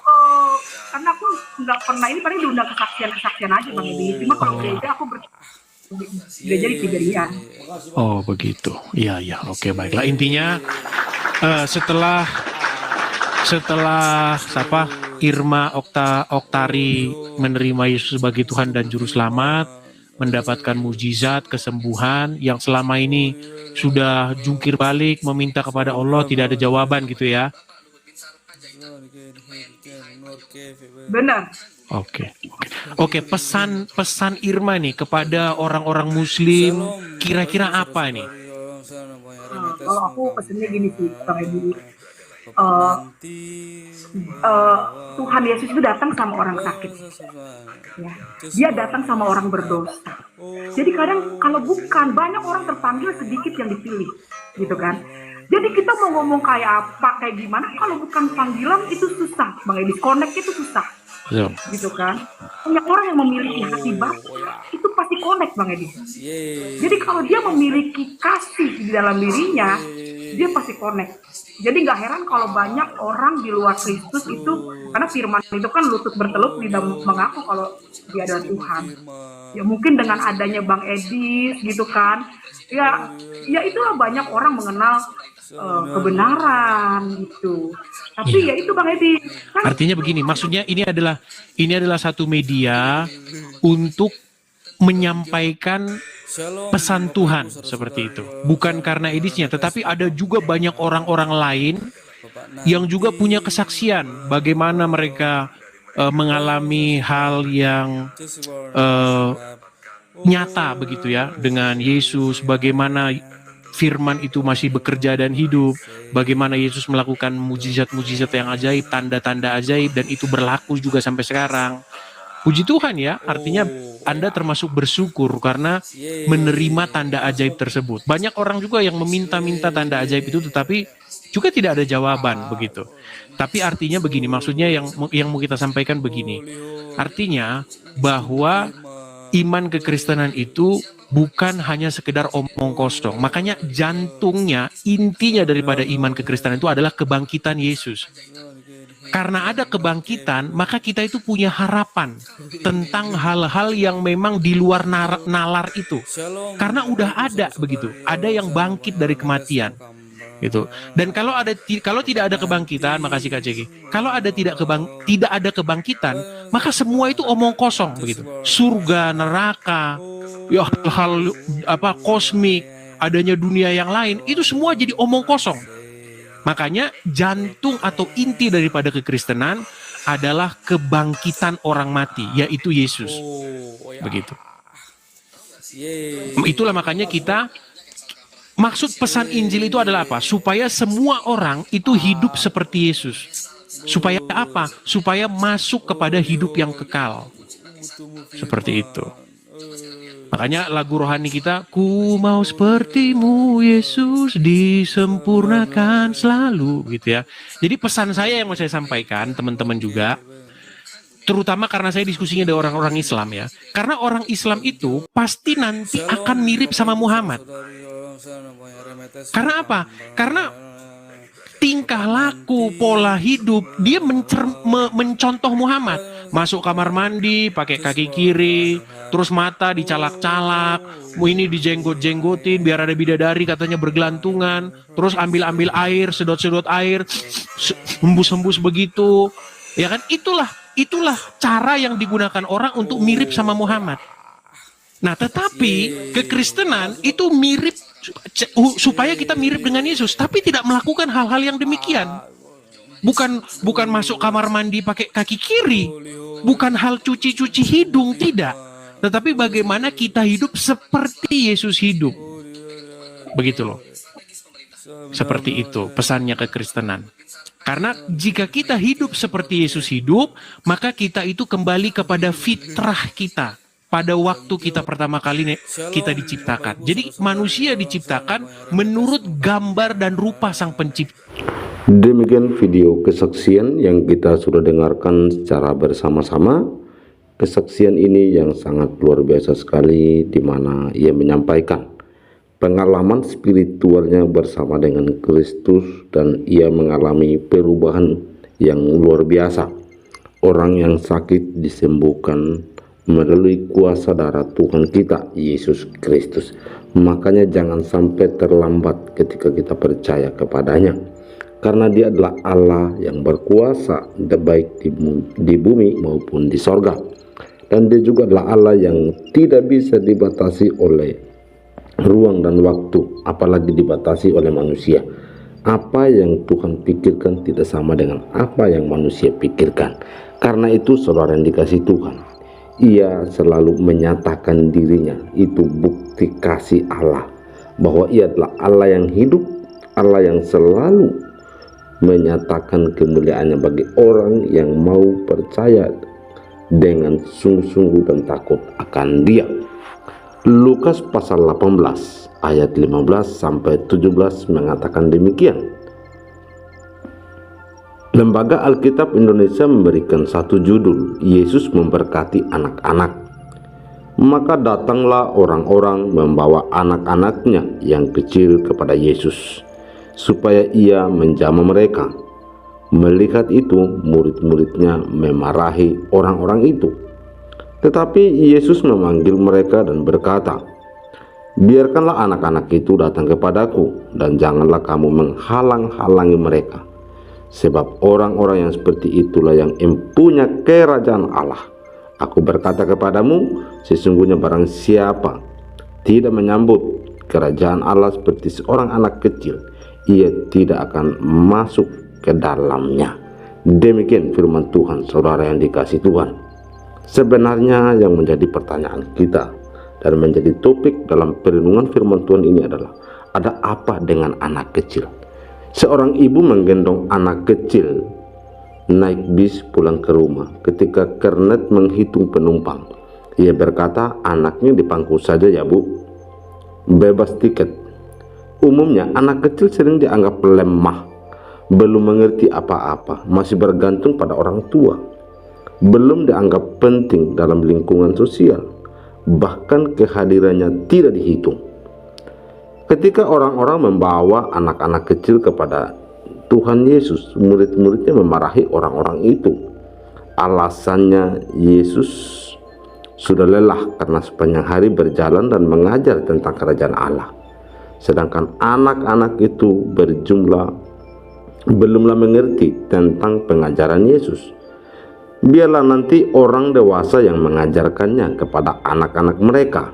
karena aku nggak pernah, ini paling diundang kesaksian aja Bang Edi. Cuma kalau gereja aku gereja di Pidarian. Oh begitu, iya, oke, baiklah. Intinya setelah siapa Irma Oktari menerima Yesus sebagai Tuhan dan Juru Selamat, mendapatkan mujizat kesembuhan yang selama ini sudah jungkir balik meminta kepada Allah, tidak ada jawaban gitu ya. Benar. Oke, pesan Irma nih kepada orang-orang Muslim kira-kira apa nih? Kalau aku pesannya gini sih Bang Edi, Tuhan Yesus itu datang sama orang sakit, ya. Dia datang sama orang berdosa. Jadi kadang kalau bukan, banyak orang terpanggil, sedikit yang dipilih, gitu kan. Jadi kita mau ngomong kayak apa, kayak gimana, kalau bukan panggilan itu susah, Bang Edi, connect itu susah, gitu kan. Banyak orang yang memiliki hati Bapa, itu pasti connect Bang Edi. Jadi kalau dia memiliki kasih di dalam dirinya, dia pasti connect. Jadi nggak heran kalau banyak orang di luar Kristus itu, karena firman itu kan lutut bertelut tidak mengaku kalau dia adalah Tuhan. Ya mungkin dengan adanya Bang Edi gitu kan, ya itulah banyak orang mengenal kebenaran gitu. Tapi ya itu Bang Edi. Kan, artinya begini, maksudnya ini adalah satu media untuk menyampaikan pesan Tuhan seperti itu. Bukan karena edisnya, tetapi ada juga banyak orang-orang lain yang juga punya kesaksian bagaimana mereka mengalami hal yang nyata begitu ya dengan Yesus, bagaimana firman itu masih bekerja dan hidup, bagaimana Yesus melakukan mujizat-mujizat yang ajaib, tanda-tanda ajaib, dan itu berlaku juga sampai sekarang. Puji Tuhan ya, artinya Anda termasuk bersyukur karena menerima tanda ajaib tersebut. Banyak orang juga yang meminta-minta tanda ajaib itu, tetapi juga tidak ada jawaban begitu. Tapi artinya begini, maksudnya yang mau kita sampaikan begini. Artinya bahwa iman kekristenan itu bukan hanya sekedar omong kosong. Makanya jantungnya, intinya daripada iman kekristenan itu adalah kebangkitan Yesus. Karena ada kebangkitan, maka kita itu punya harapan tentang hal-hal yang memang di luar nalar itu. Karena udah ada begitu, ada yang bangkit dari kematian. Gitu. Dan kalau tidak ada kebangkitan, makasih Kak Ceki. Kalau tidak ada kebangkitan, maka semua itu omong kosong begitu. Surga, neraka, ya hal kosmik, adanya dunia yang lain, itu semua jadi omong kosong. Makanya jantung atau inti daripada kekristenan adalah kebangkitan orang mati, yaitu Yesus. Begitu. Itulah makanya maksud pesan Injil itu adalah apa? Supaya semua orang itu hidup seperti Yesus. Supaya apa? Supaya masuk kepada hidup yang kekal. Seperti itu. Makanya lagu rohani kita, ku mau sepertimu Yesus, disempurnakan selalu, gitu ya. Jadi pesan saya yang mau saya sampaikan, teman-teman juga, terutama karena saya diskusinya dengan orang-orang Islam ya. Karena orang Islam itu pasti nanti akan mirip sama Muhammad. Karena apa? Karena tingkah laku, pola hidup, dia mencontoh Muhammad. Masuk kamar mandi, pakai kaki kiri, terus mata dicalak-calak, ini dijenggot-jenggotin, biar ada bidadari katanya bergelantungan, terus ambil-ambil air, sedot-sedot air, hembus-hembus begitu. Ya kan, itulah cara yang digunakan orang untuk mirip sama Muhammad. Nah, tetapi kekristenan itu mirip supaya kita mirip dengan Yesus, tapi tidak melakukan hal-hal yang demikian. Bukan masuk kamar mandi pakai kaki kiri, bukan hal cuci-cuci hidung, tidak. Tetapi bagaimana kita hidup seperti Yesus hidup. Begitu loh. Seperti itu pesannya kekristenan. Karena jika kita hidup seperti Yesus hidup, maka kita itu kembali kepada fitrah kita. Pada waktu kita pertama kali kita diciptakan. Jadi manusia diciptakan menurut gambar dan rupa Sang Pencipta. Demikian video kesaksian yang kita sudah dengarkan secara bersama-sama. Kesaksian ini yang sangat luar biasa sekali, di mana ia menyampaikan pengalaman spiritualnya bersama dengan Kristus, dan ia mengalami perubahan yang luar biasa. Orang yang sakit disembuhkan melalui kuasa darah Tuhan kita Yesus Kristus. Makanya jangan sampai terlambat ketika kita percaya kepadanya, karena dia adalah Allah yang berkuasa baik di bumi maupun di sorga. Dan dia juga adalah Allah yang tidak bisa dibatasi oleh ruang dan waktu, apalagi dibatasi oleh manusia. Apa yang Tuhan pikirkan tidak sama dengan apa yang manusia pikirkan. Karena itu saudara yang dikasih Tuhan, ia selalu menyatakan dirinya. Itu bukti kasih Allah, bahwa ia adalah Allah yang hidup, Allah yang selalu menyatakan kemuliaannya bagi orang yang mau percaya dengan sungguh-sungguh dan takut akan Dia. Lukas pasal 18 ayat 15 sampai 17 mengatakan demikian. Lembaga Alkitab Indonesia memberikan satu judul, Yesus memberkati anak-anak. Maka datanglah orang-orang membawa anak-anaknya yang kecil kepada Yesus, supaya ia menjamah mereka. Melihat itu, murid-muridnya memarahi orang-orang itu. Tetapi Yesus memanggil mereka dan berkata, biarkanlah anak-anak itu datang kepadaku, dan janganlah kamu menghalang-halangi mereka. Sebab orang-orang yang seperti itulah yang empunya kerajaan Allah. Aku berkata kepadamu, sesungguhnya barang siapa tidak menyambut kerajaan Allah seperti seorang anak kecil, ia tidak akan masuk ke dalamnya. Demikian firman Tuhan, saudara yang dikasih Tuhan. Sebenarnya yang menjadi pertanyaan kita dan menjadi topik dalam perenungan firman Tuhan ini adalah, ada apa dengan anak kecil? Seorang ibu menggendong anak kecil naik bis pulang ke rumah. Ketika kernet menghitung penumpang, ia berkata, anaknya dipangku saja ya bu, bebas tiket. Umumnya anak kecil sering dianggap lemah, belum mengerti apa-apa, masih bergantung pada orang tua, belum dianggap penting dalam lingkungan sosial, bahkan kehadirannya tidak dihitung. Ketika orang-orang membawa anak-anak kecil kepada Tuhan Yesus, murid-muridnya memarahi orang-orang itu. Alasannya, Yesus sudah lelah karena sepanjang hari berjalan dan mengajar tentang kerajaan Allah. Sedangkan anak-anak itu berjumlah belumlah mengerti tentang pengajaran Yesus. Biarlah nanti orang dewasa yang mengajarkannya kepada anak-anak mereka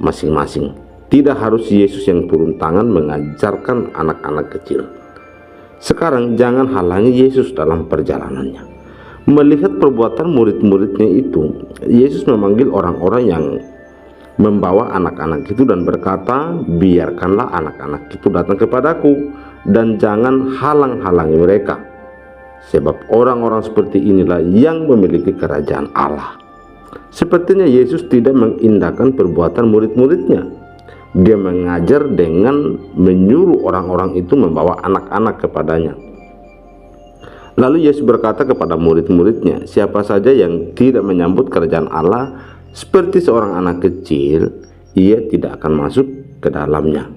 masing-masing. Tidak harus Yesus yang turun tangan mengajarkan anak-anak kecil. Sekarang jangan halangi Yesus dalam perjalanannya. Melihat perbuatan murid-muridnya itu, Yesus memanggil orang-orang yang membawa anak-anak itu dan berkata, biarkanlah anak-anak itu datang kepadaku, dan jangan halang-halangi mereka. Sebab orang-orang seperti inilah yang memiliki kerajaan Allah. Sepertinya Yesus tidak mengindahkan perbuatan murid-muridnya. Dia mengajar dengan menyuruh orang-orang itu membawa anak-anak kepadanya. Lalu Yesus berkata kepada murid-muridnya, siapa saja yang tidak menyambut kerajaan Allah seperti seorang anak kecil, ia tidak akan masuk ke dalamnya.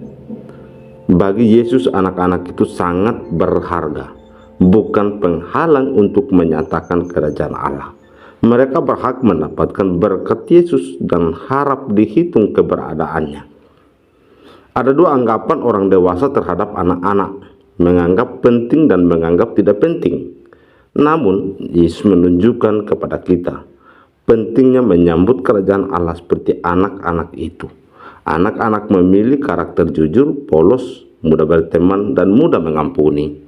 Bagi Yesus, anak-anak itu sangat berharga, bukan penghalang untuk menyatakan kerajaan Allah. Mereka berhak mendapatkan berkat Yesus dan harap dihitung keberadaannya. Ada dua anggapan orang dewasa terhadap anak-anak, menganggap penting dan menganggap tidak penting. Namun Yesus menunjukkan kepada kita pentingnya menyambut kerajaan Allah seperti anak-anak itu. Anak-anak memiliki karakter jujur, polos, mudah berteman, dan mudah mengampuni.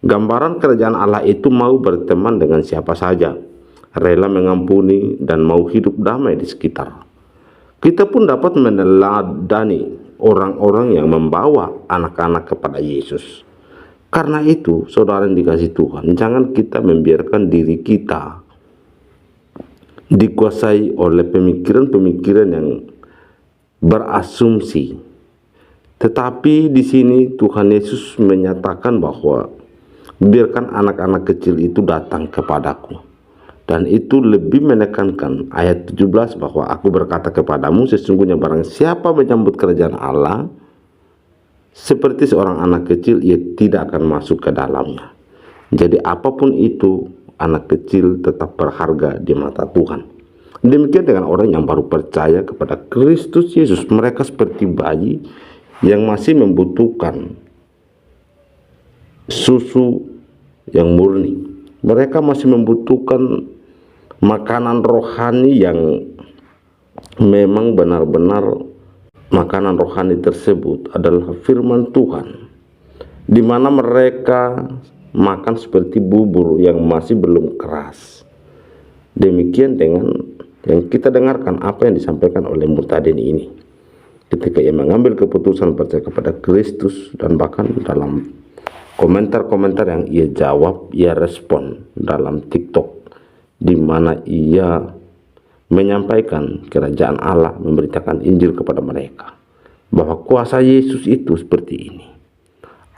Gambaran kerajaan Allah itu mau berteman dengan siapa saja, rela mengampuni, dan mau hidup damai di sekitar. Kita pun dapat meneladani orang-orang yang membawa anak-anak kepada Yesus. Karena itu, saudara yang dikasihi Tuhan, jangan kita membiarkan diri kita dikuasai oleh pemikiran-pemikiran yang berasumsi. Tetapi di sini Tuhan Yesus menyatakan bahwa biarkan anak-anak kecil itu datang kepadaku. Dan itu lebih menekankan ayat 17 bahwa aku berkata kepadamu, sesungguhnya barang siapa menyambut kerajaan Allah seperti seorang anak kecil, ia tidak akan masuk ke dalamnya. Jadi apapun itu, anak kecil tetap berharga di mata Tuhan. Demikian dengan orang yang baru percaya kepada Kristus Yesus. Mereka seperti bayi yang masih membutuhkan susu yang murni. Mereka masih membutuhkan makanan rohani yang memang benar-benar makanan rohani tersebut adalah firman Tuhan, di mana mereka makan seperti bubur yang masih belum keras. Demikian dengan yang kita dengarkan apa yang disampaikan oleh Murtadin ini ketika ia mengambil keputusan percaya kepada Kristus, dan bahkan dalam komentar-komentar yang ia jawab, ia respon dalam TikTok, di mana ia menyampaikan kerajaan Allah, memberitakan Injil kepada mereka, bahwa kuasa Yesus itu seperti ini.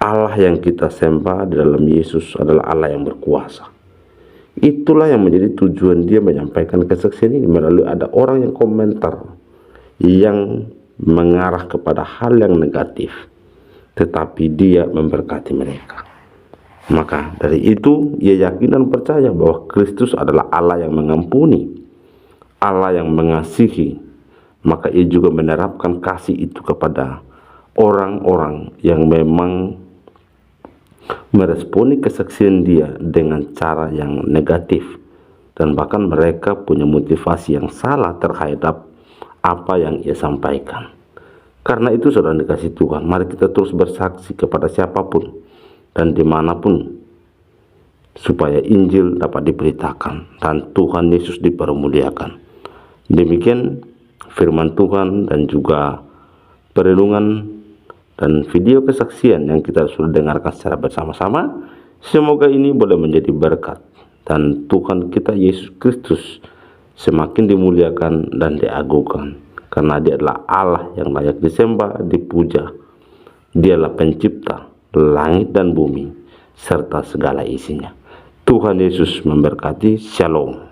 Allah yang kita sembah di dalam Yesus adalah Allah yang berkuasa. Itulah yang menjadi tujuan dia menyampaikan kesaksian ini, melalui ada orang yang komentar yang mengarah kepada hal yang negatif, tetapi dia memberkati mereka. Maka dari itu ia yakin dan percaya bahwa Kristus adalah Allah yang mengampuni, Allah yang mengasihi. Maka ia juga menerapkan kasih itu kepada orang-orang yang memang meresponi kesaksian dia dengan cara yang negatif, dan bahkan mereka punya motivasi yang salah terhadap apa yang ia sampaikan. Karena itu saudara dikasih Tuhan, mari kita terus bersaksi kepada siapapun dan dimanapun, supaya Injil dapat diberitakan dan Tuhan Yesus dipermuliakan. Demikian firman Tuhan dan juga perenungan dan video kesaksian yang kita sudah dengarkan secara bersama-sama. Semoga ini boleh menjadi berkat, dan Tuhan kita Yesus Kristus semakin dimuliakan dan diagungkan, karena dia adalah Allah yang layak disembah, dipuja. Dialah pencipta langit dan bumi serta segala isinya. Tuhan Yesus memberkati. Shalom.